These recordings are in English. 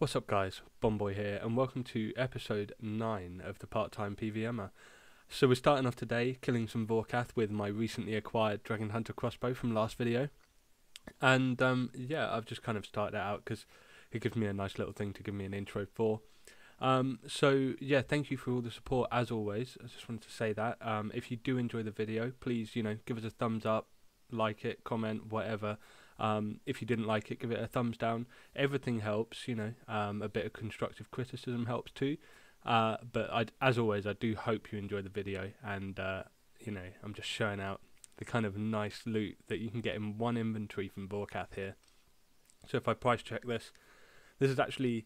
What's up guys, Bomboy here and welcome to episode 9 of the Time PVMer. So we're starting off today killing some Borkat with my recently acquired Dragon Hunter Crossbow from last video. And yeah, I've just kind of started it out because it gives me a nice little thing to give me an intro for. So yeah, thank you for all the support as always. I just wanted to say that. If you do enjoy the video, please, give us a thumbs up, like it, comment, whatever. If you didn't like it, give it a thumbs down. Everything helps, a bit of constructive criticism helps too. But as always, I do hope you enjoy the video, and I'm just showing out the kind of nice loot that you can get in one inventory from Borkat here. So if I price check this is actually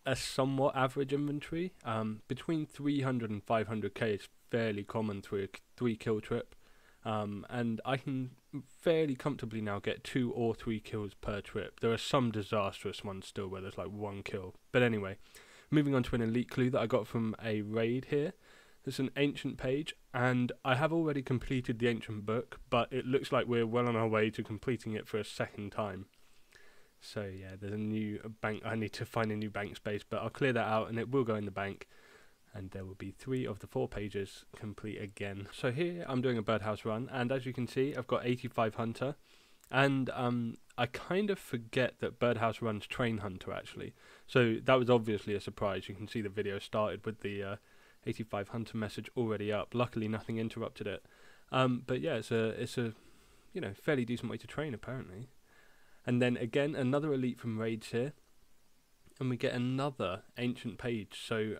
a somewhat average inventory. Between 300 and 500k is fairly common through a 3 kill trip. And I can fairly comfortably now get 2 or 3 kills per trip. There are some disastrous ones still where there's like 1 kill. But anyway, moving on to an elite clue that I got from a raid here. It's an ancient page, and I have already completed the ancient book, but it looks like we're well on our way to completing it for a second time. So yeah, there's a new bank. I need to find a new bank space, but I'll clear that out and it will go in the bank. And there will be 3 of the 4 pages complete again. So here I'm doing a birdhouse run, and as you can see I've got 85 hunter, and I kind of forget that birdhouse runs train hunter actually. So that was obviously a surprise. You can see the video started with the 85 hunter message already up. Luckily nothing interrupted it. But yeah, it's a fairly decent way to train apparently. And then again another elite from raids here. And we get another ancient page, so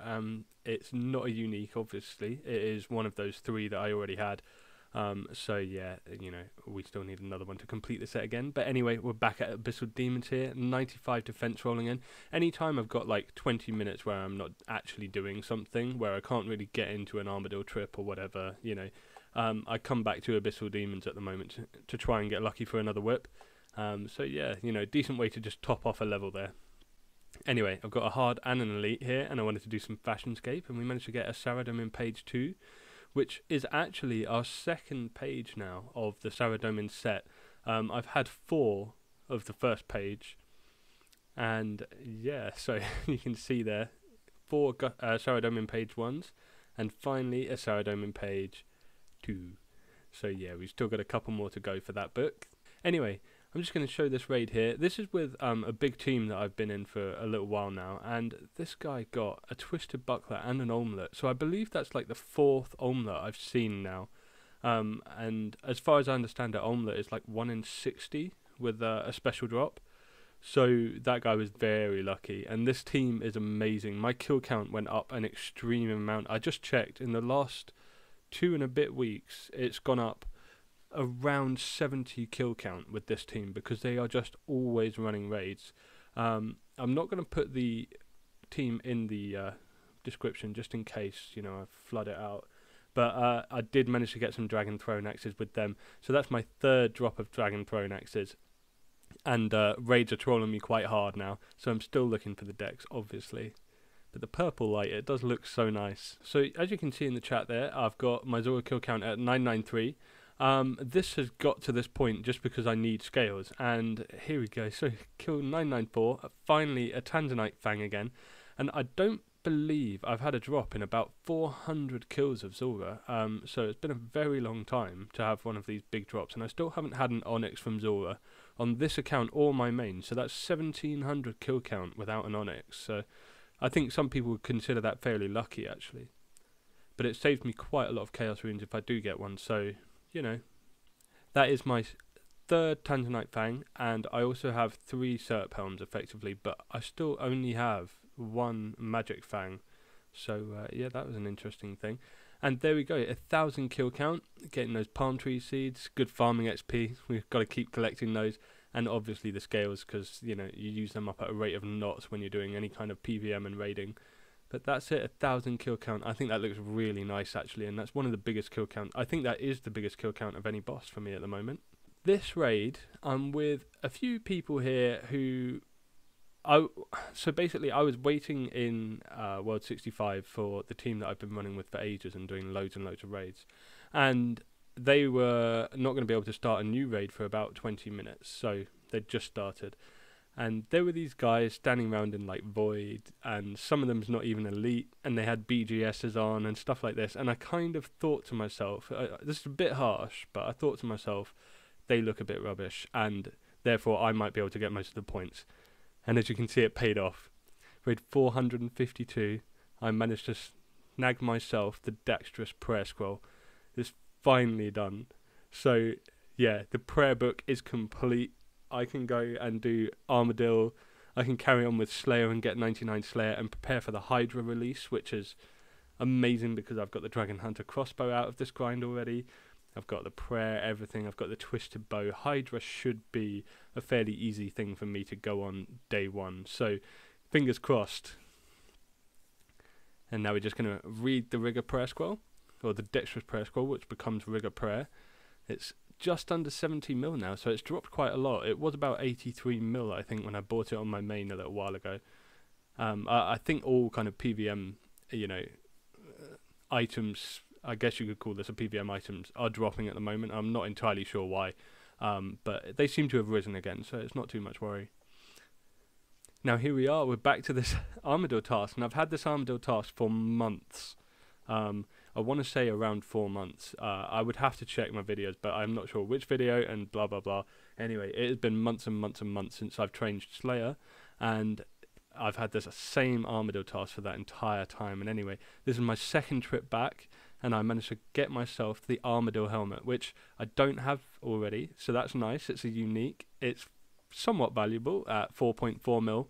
it's not a unique, obviously. It is one of those 3 that I already had. So yeah, we still need another one to complete the set again. But anyway, we're back at Abyssal Demons here, 95 defense rolling in. Anytime I've got like 20 minutes where I'm not actually doing something, where I can't really get into an Armadyl trip or whatever, I come back to Abyssal Demons at the moment to try and get lucky for another whip. So yeah, decent way to just top off a level there. Anyway, I've got a hard and an elite here, and I wanted to do some fashionscape, and we managed to get a Saradomin page 2, which is actually our second page now of the Saradomin set. I've had 4 of the first page, and yeah, so you can see there 4 Saradomin page 1s, and finally a Saradomin page 2. So yeah, we've still got a couple more to go for that book. Anyway, I'm just going to show this raid here. This is with a big team that I've been in for a little while now, and this guy got a twisted buckler and an omelette. So I believe that's like the 4th omelette I've seen now. And as far as I understand it, omelette is like 1 in 60 with a special drop. So that guy was very lucky, and this team is amazing. My kill count went up an extreme amount. I just checked in the last 2 and a bit weeks, it's gone up around 70 kill count with this team because they are just always running raids. I'm not going to put the team in the description just in case I flood it out, but I did manage to get some dragon Thrownaxes with them, so that's my 3rd drop of dragon Thrownaxes, and raids are trolling me quite hard now, so I'm still looking for the dex obviously. But the purple light, it does look so nice. So as you can see in the chat there, I've got my Zulrah kill count at 993. This has got to this point just because I need scales, and here we go. So kill 994, finally a Tanzanite Fang again, and I don't believe I've had a drop in about 400 kills of Zulrah, so it's been a very long time to have one of these big drops, and I still haven't had an Onyx from Zulrah on this account or my main, so that's 1700 kill count without an Onyx, so I think some people would consider that fairly lucky actually, but it saved me quite a lot of Chaos Runes if I do get one, so that is my 3rd Tanzanite Fang, and I also have 3 Serp Helms effectively, but I still only have 1 Magic Fang, so yeah, that was an interesting thing. And there we go, 1000 kill count, getting those palm tree seeds, good farming XP, we've got to keep collecting those, and obviously the scales, because you use them up at a rate of knots when you're doing any kind of PVM and raiding. But that's it, 1000 kill count. I think that looks really nice actually, and that's one of the biggest kill count. I think that is the biggest kill count of any boss for me at the moment. This raid, I'm with a few people here who... So basically I was waiting in World 65 for the team that I've been running with for ages and doing loads and loads of raids. And they were not going to be able to start a new raid for about 20 minutes, so they'd just started. And there were these guys standing around in like Void, and some of them's not even elite, and they had BGSs on and stuff like this. And I kind of thought to myself, this is a bit harsh, but I thought to myself, they look a bit rubbish, and therefore I might be able to get most of the points. And as you can see, it paid off. With 452, I managed to snag myself the dexterous prayer scroll. It's finally done. So yeah, the prayer book is complete. I can go and do Armadyl. I can carry on with Slayer and get 99 Slayer and prepare for the Hydra release, which is amazing because I've got the Dragon Hunter Crossbow out of this grind already. I've got the prayer, everything. I've got the Twisted Bow. Hydra should be a fairly easy thing for me to go on day one. So fingers crossed. And now we're just going to read the Rigor Prayer Scroll, or the Dexterous Prayer Scroll, which becomes Rigor Prayer. It's just under 70 mil now, so it's dropped quite a lot. It was about 83 mil, I think, when I bought it on my main a little while ago. I think all kind of PVM, items, I guess you could call this a PVM items, are dropping at the moment. I'm not entirely sure why, but they seem to have risen again, so it's not too much worry. Now here we are, we're back to this Armadyl task, and I've had this Armadyl task for months. I want to say around 4 months. I would have to check my videos, but I'm not sure which video and blah blah blah. Anyway, it has been months and months and months since I've trained Slayer, and I've had this same Armadyl task for that entire time. And anyway, this is my second trip back, and I managed to get myself the Armadyl helmet, which I don't have already, so that's nice. It's a unique. It's somewhat valuable at 4.4 mil.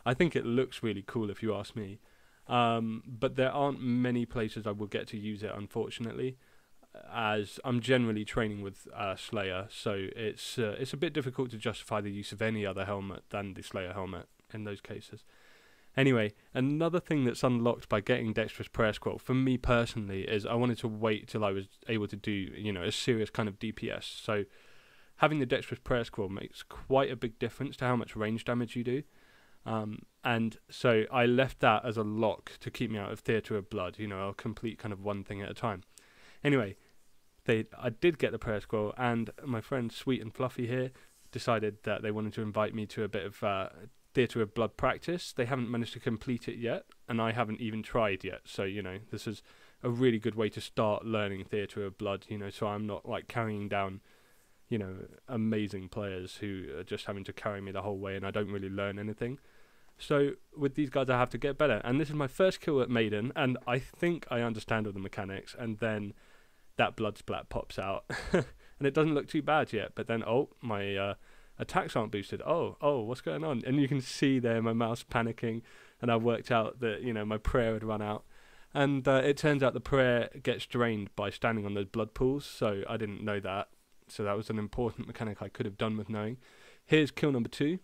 I think it looks really cool if you ask me. But there aren't many places I will get to use it, unfortunately, as I'm generally training with Slayer, so it's a bit difficult to justify the use of any other helmet than the Slayer helmet in those cases. Anyway, another thing that's unlocked by getting Dexterous Prayer Scroll, for me personally, is I wanted to wait till I was able to do, a serious kind of DPS. So having the Dexterous Prayer Scroll makes quite a big difference to how much range damage you do. And so I left that as a lock to keep me out of Theatre of Blood. I'll complete kind of one thing at a time. Anyway, I did get the prayer scroll, and my friend Sweet and Fluffy here decided that they wanted to invite me to a bit of Theatre of Blood practice. They haven't managed to complete it yet, and I haven't even tried yet. So, this is a really good way to start learning Theatre of Blood, so I'm not like carrying down, amazing players who are just having to carry me the whole way and I don't really learn anything. So with these guys I have to get better, and this is my first kill at Maiden, and I think I understand all the mechanics, and then that blood splat pops out and it doesn't look too bad yet, but then my attacks aren't boosted. Oh, what's going on? And you can see there my mouse panicking, and I worked out that my prayer had run out, and it turns out the prayer gets drained by standing on those blood pools, so I didn't know that. So that was an important mechanic I could have done with knowing. Here's kill number 2.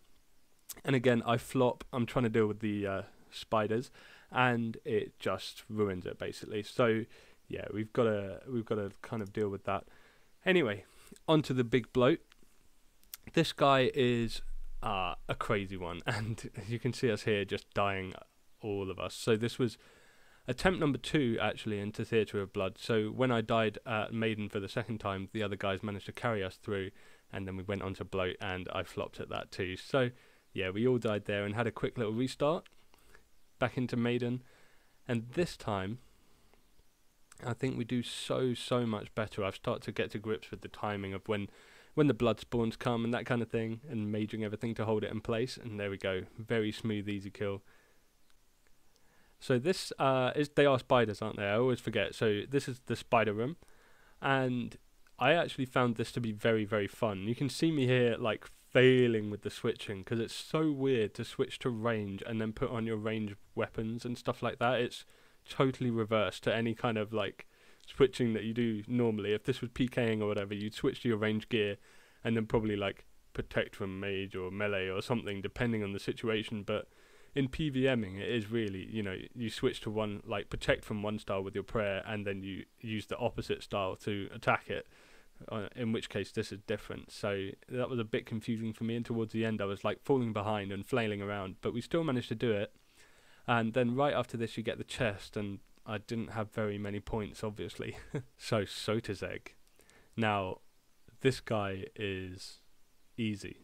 And again, I flop. I'm trying to deal with the spiders, and it just ruins it basically. So yeah, we've got to kind of deal with that. Anyway, onto the big bloat. This guy is a crazy one, and you can see us here just dying, all of us. So this was attempt number 2 actually into Theatre of Blood. So when I died at Maiden for the second time, the other guys managed to carry us through, and then we went on to bloat, and I flopped at that too. So yeah, we all died there and had a quick little restart back into Maiden, and this time I think we do so much better. I've started to get to grips with the timing of when the blood spawns come and that kind of thing, and majoring everything to hold it in place, and there we go, very smooth, easy kill. So this they are spiders, aren't they? I always forget. So this is the spider room, and I actually found this to be very fun. You can see me here like failing with the switching, because it's so weird to switch to range and then put on your range weapons and stuff like that. It's totally reversed to any kind of like switching that you do normally. If this was PKing or whatever, you'd switch to your range gear and then probably like protect from mage or melee or something, depending on the situation. But in PVMing, it is really, you switch to one, like protect from one style with your prayer, and then you use the opposite style to attack it. In which case this is different. So that was a bit confusing for me, and towards the end I was like falling behind and flailing around, but we still managed to do it. And then right after this you get the chest, and I didn't have very many points obviously. So Sotazeg. Now this guy is easy.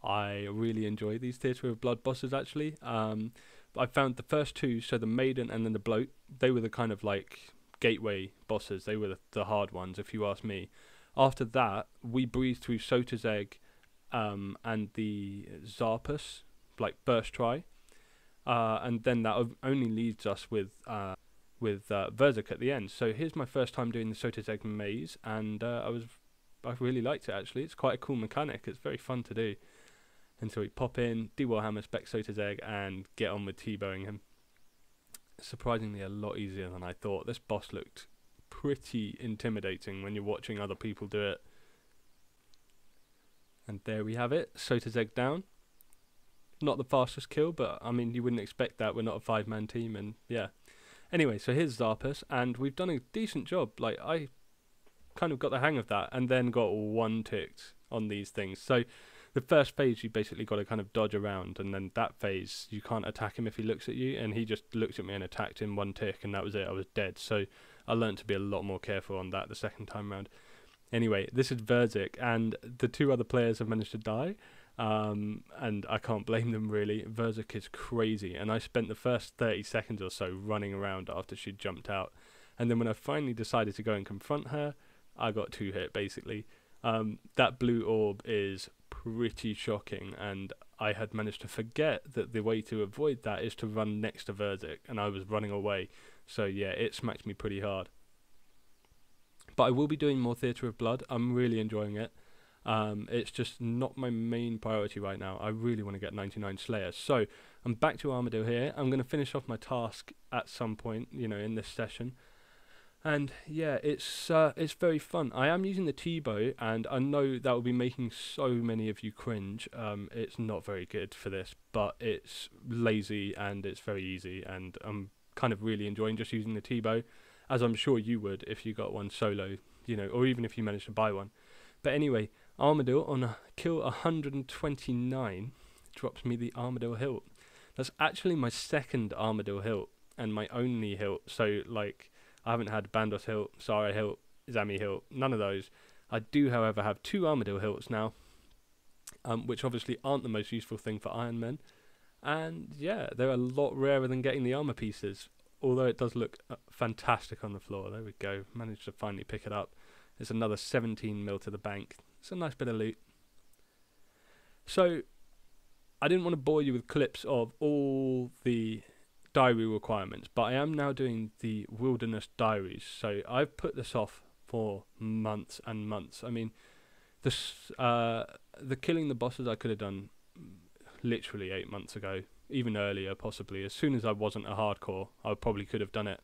I really enjoy these Theatre of Blood bosses, actually. I found the first two, so the Maiden and then the Bloat, they were the kind of like gateway bosses. They were the hard ones, if you ask me. After that, we breezed through Sota's Egg and the Zarpus, like first try. And then that only leaves us with Verzuk at the end. So here's my first time doing the Sota's Egg maze, and I really liked it, actually. It's quite a cool mechanic. It's very fun to do. And so we pop in, do Warhammer, spec Sota's Egg, and get on with T-bowing him. Surprisingly a lot easier than I thought. This boss looked pretty intimidating when you're watching other people do it. And there we have it, Sota's Egg down. Not the fastest kill, but I mean, you wouldn't expect that. We're not a 5-man team, and yeah. Anyway, so here's Zarpus, and we've done a decent job. Like, I kind of got the hang of that, and then got one ticked on these things. So the first phase, you basically got to kind of dodge around, and then that phase, you can't attack him if he looks at you, and he just looked at me and attacked in one tick, and that was it. I was dead. So I learned to be a lot more careful on that the second time round. Anyway, this is Verzuk, and the two other players have managed to die, and I can't blame them, really. Verzuk is crazy, and I spent the first 30 seconds or so running around after she jumped out, and then when I finally decided to go and confront her, I got 2 hit, basically. That blue orb is pretty shocking, and I had managed to forget that the way to avoid that is to run next to Verzuk, and I was running away, so yeah, it smacked me pretty hard. But I will be doing more Theatre of Blood. I'm really enjoying it. It's just not my main priority right now. I really want to get 99 Slayers. So I'm back to Armadyl here. I'm going to finish off my task at some point, you know, in this session. And yeah, it's very fun. I am using the T-bow, and I know that will be making so many of you cringe. It's not very good for this, but it's lazy and it's very easy, and I'm kind of really enjoying just using the T-bow, as I'm sure you would if you got one solo, you know, or even if you managed to buy one. But anyway, Armadyl on a kill 129 drops me the Armadyl Hilt. That's actually my second Armadyl Hilt and my only hilt. So like, I haven't had Bandos Hilt, Sarah Hilt, Zami Hilt, none of those. I do, however, have 2 Armadyl Hilts now, which obviously aren't the most useful thing for Iron Men. And yeah, they're a lot rarer than getting the armor pieces, although it does look fantastic on the floor. There we go, managed to finally pick it up. It's another 17 mil to the bank. It's a nice bit of loot. So, I didn't want to bore you with clips of all the diary requirements, but I am now doing the wilderness diaries. So I've put this off for months and months. I mean, the killing the bosses I could have done literally 8 months ago, even earlier possibly. As soon as I wasn't a hardcore, I probably could have done it.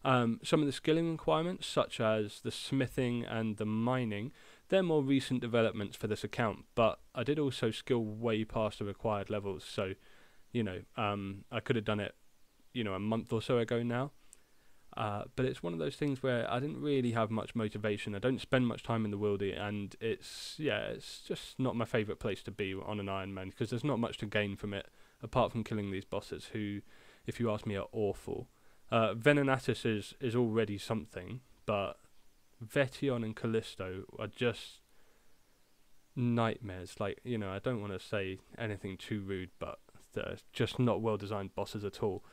Some of the skilling requirements, such as the smithing and the mining, they're more recent developments for this account, but I did also skill way past the required levels, so, you know, I could have done it, you know, a month or so ago now. But it's one of those things where I didn't really have much motivation. I don't spend much time in the wildy, and it's just not my favourite place to be on an Iron Man, because there's not much to gain from it, apart from killing these bosses, who, if you ask me, are awful. Venenatus is already something, but Vetion and Callisto are just nightmares. Like, you know, I don't want to say anything too rude, but they're just not well designed bosses at all.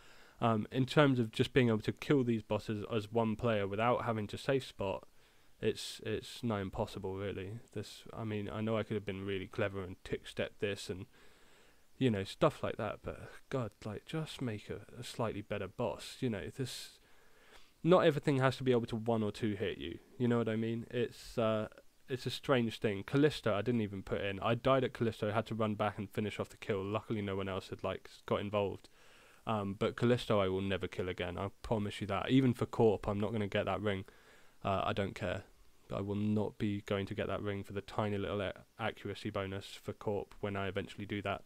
In terms of just being able to kill these bosses as one player without having to safe spot, it's nigh impossible, really. I mean, I know I could have been really clever and tick step this and, you know, stuff like that, but God, like, just make a slightly better boss. You know, not everything has to be able to 1 or 2 hit you. You know what I mean? It's a strange thing. Callisto, I didn't even put in. I died at Callisto, had to run back and finish off the kill. Luckily, no one else had got involved. But Callisto, I will never kill again. I promise you that. Even for Corp, I'm not going to get that ring. I don't care. I will not be going to get that ring for the tiny little accuracy bonus for Corp when I eventually do that.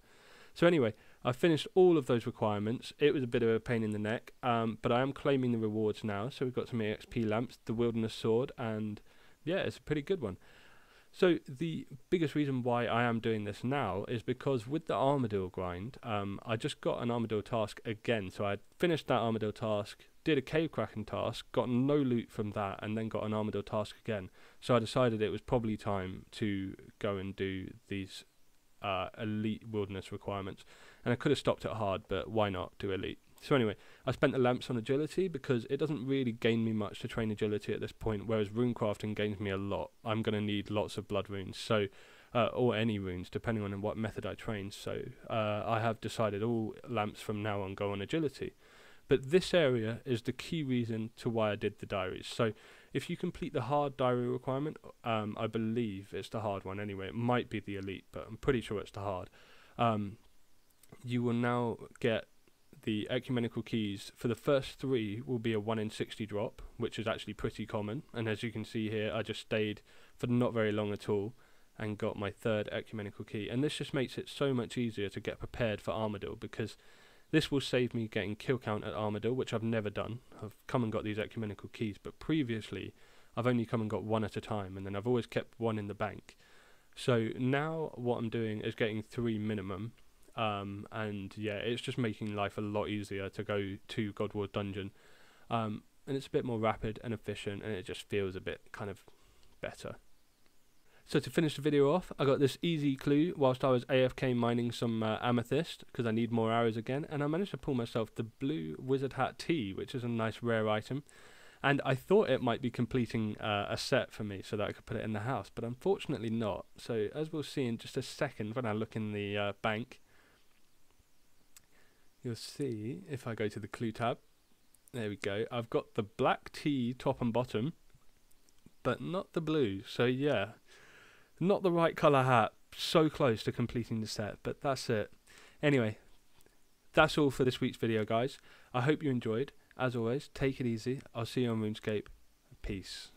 So anyway, I finished all of those requirements. It was a bit of a pain in the neck, but I am claiming the rewards now. So we've got some EXP lamps, the Wilderness Sword, and yeah, it's a pretty good one. So the biggest reason why I am doing this now is because with the Armadyl grind, I just got an Armadyl task again. So I finished that Armadyl task, did a Cave Kraken task, got no loot from that, and then got an Armadyl task again. So I decided it was probably time to go and do these elite wilderness requirements, and I could have stopped at hard, but why not do elite? So anyway, I spent the lamps on agility because it doesn't really gain me much to train agility at this point, whereas runecrafting gains me a lot. I'm going to need lots of blood runes, so or any runes, depending on what method I train. So I have decided all lamps from now on go on agility. But this area is the key reason to why I did the diaries. So if you complete the hard diary requirement, I believe it's the hard one anyway. It might be the elite, but I'm pretty sure it's the hard. You will now get the ecumenical keys. For the first 3 will be a 1 in 60 drop, which is actually pretty common. And as you can see here, I just stayed for not very long at all and got my 3rd ecumenical key. And this just makes it so much easier to get prepared for Armadyl, because this will save me getting kill count at Armadyl, which I've never done. I've come and got these ecumenical keys, but previously I've only come and got 1 at a time, and then I've always kept 1 in the bank. So now what I'm doing is getting 3 minimum, and yeah, it's just making life a lot easier to go to God War Dungeon, and it's a bit more rapid and efficient, and it just feels a bit kind of better. So to finish the video off, I got this easy clue whilst I was AFK mining some amethyst, because I need more arrows again, and I managed to pull myself the blue wizard hat tee, which is a nice rare item, and I thought it might be completing a set for me so that I could put it in the house, but unfortunately not. So as we'll see in just a second when I look in the bank, you'll see if I go to the clue tab, there we go, I've got the black tee top and bottom, but not the blue. So yeah, not the right colour hat, so close to completing the set, but that's it. Anyway, that's all for this week's video, guys. I hope you enjoyed. As always, take it easy. I'll see you on RuneScape. Peace.